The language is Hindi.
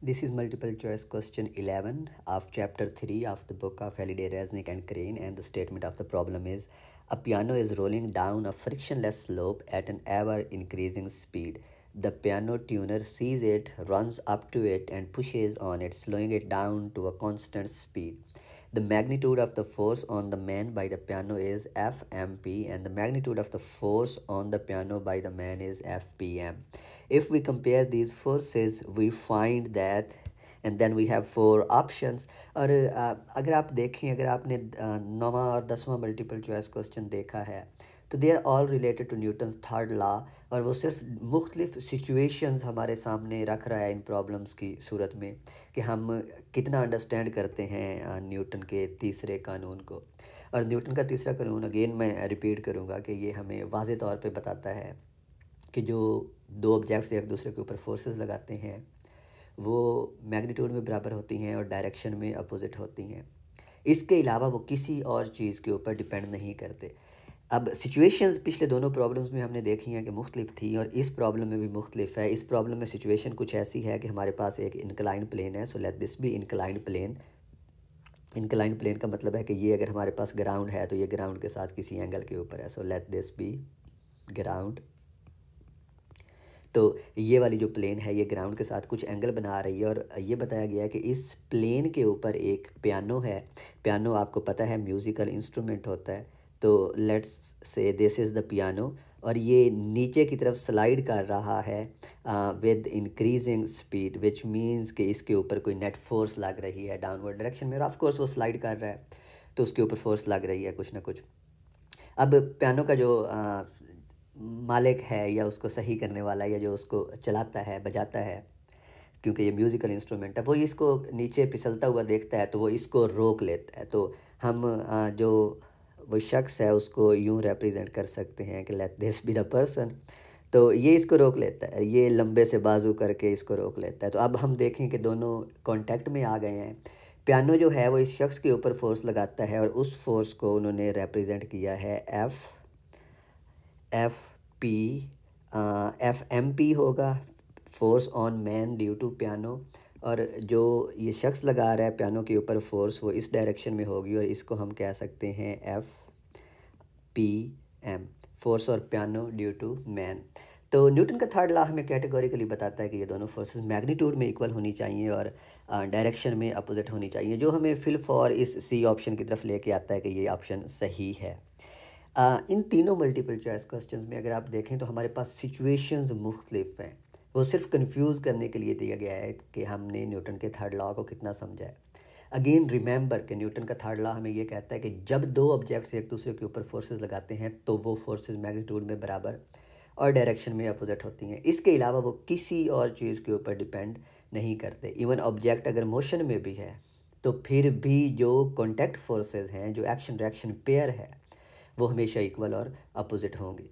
This is multiple choice question 11 of chapter 3 of the book of Halliday, Resnick and Crane, and the statement of the problem is a piano is rolling down a frictionless slope at an ever increasing speed. The piano tuner sees it, runs up to it and pushes on it, slowing it down to a constant speed. The magnitude of the force on the man by the piano is Fmp and the magnitude of the force on the piano by the man is Fpm. If we compare these forces, we find that and then we have four options. और अगर आप देखें, अगर आपने नौवां और 10वां मल्टीपल चॉइस क्वेश्चन देखा है तो they are all related to Newton's third law, और वो सिर्फ मुख्तलिफ सिचुएशंस हमारे सामने रख रहा है इन प्रॉब्लम्स की सूरत में कि हम कितना अंडरस्टैंड करते हैं न्यूटन के तीसरे कानून को। और न्यूटन का तीसरा कानून अगेन मैं रिपीट करूँगा कि ये हमें वाज़े तौर पे बताता है कि जो दो ऑब्जेक्ट्स एक दूसरे के ऊपर फोर्सेस लगाते हैं वो मैग्नीट्यूड में बराबर होती हैं और डायरेक्शन में अपोजिट होती हैं। इसके अलावा वो किसी और चीज़ के ऊपर डिपेंड नहीं करते। अब सिचुएशंस पिछले दोनों प्रॉब्लम्स में हमने देखी हैं कि मुख्तलिफ थी और इस प्रॉब्लम में भी मुख्तलिफ है। इस प्रॉब्लम में सिचुएशन कुछ ऐसी है कि हमारे पास एक इंक्लाइंड प्लेन है, so let this be inclined plane. Inclined plane का मतलब है कि ये अगर हमारे पास ग्राउंड है तो ये ग्राउंड के साथ किसी एंगल के ऊपर है, so let this be ground. तो ये वाली जो प्लेन है ये ग्राउंड के साथ कुछ एंगल बना रही है और ये बताया गया है कि इस प्लेन के ऊपर एक पियानो है। पियानो आपको पता है म्यूज़िकल इंस्ट्रूमेंट होता है, तो let's say this is the piano और ये नीचे की तरफ स्लाइड कर रहा है with increasing speed, which means कि इसके ऊपर कोई नेट फोर्स लग रही है डाउनवर्ड डायरेक्शन में, और ऑफ कोर्स वो स्लाइड कर रहा है तो उसके ऊपर फोर्स लग रही है कुछ ना कुछ। अब पियानो का जो मालिक है या उसको सही करने वाला या जो उसको चलाता है, बजाता है, क्योंकि ये म्यूज़िकल इंस्ट्रूमेंट है, वो इसको नीचे फिसलता हुआ देखता है तो वो इसको रोक लेता है। तो हम जो वो शख्स है उसको यूँ रिप्रेजेंट कर सकते हैं कि late this be the person. तो ये इसको रोक लेता है, ये लंबे से बाजू करके इसको रोक लेता है। तो अब हम देखें कि दोनों कांटेक्ट में आ गए हैं। पियानो जो है वो इस शख्स के ऊपर फोर्स लगाता है और उस फोर्स को उन्होंने रिप्रेजेंट किया है एफ एम पी होगा, force on man due to piano. और जो ये शख्स लगा रहा है पियानो के ऊपर फोर्स वो इस डायरेक्शन में होगी और इसको हम कह सकते हैं एफ पी एम, फोर्स और पियानो ड्यू टू मैन। तो न्यूटन का थर्ड लॉ हमें कैटेगोरिकली बताता है कि ये दोनों फोर्सेस मैग्नीट्यूड में इक्वल होनी चाहिए और डायरेक्शन में अपोजिट होनी चाहिए, जो हमें फिल फॉर इस सी ऑप्शन की तरफ लेके आता है कि ये ऑप्शन सही है। इन तीनों मल्टीपल चॉइस क्वेश्चंस में अगर आप देखें तो हमारे पास सिचुएशंस मुख्तलिफ हैं, वो सिर्फ कंफ्यूज करने के लिए दिया गया है कि हमने न्यूटन के थर्ड लॉ को कितना समझा है। अगेन रिमेंबर कि न्यूटन का थर्ड लॉ हमें ये कहता है कि जब दो ऑब्जेक्ट्स एक दूसरे के ऊपर फोर्सेस लगाते हैं तो वो फोर्सेस मैग्नीट्यूड में बराबर और डायरेक्शन में अपोजिट होती हैं। इसके अलावा वो किसी और चीज़ के ऊपर डिपेंड नहीं करते। इवन ऑब्जेक्ट अगर मोशन में भी है तो फिर भी जो कॉन्टैक्ट फोर्सेस हैं, जो एक्शन रिएक्शन पेयर है, वो हमेशा इक्वल और अपोजिट होंगी।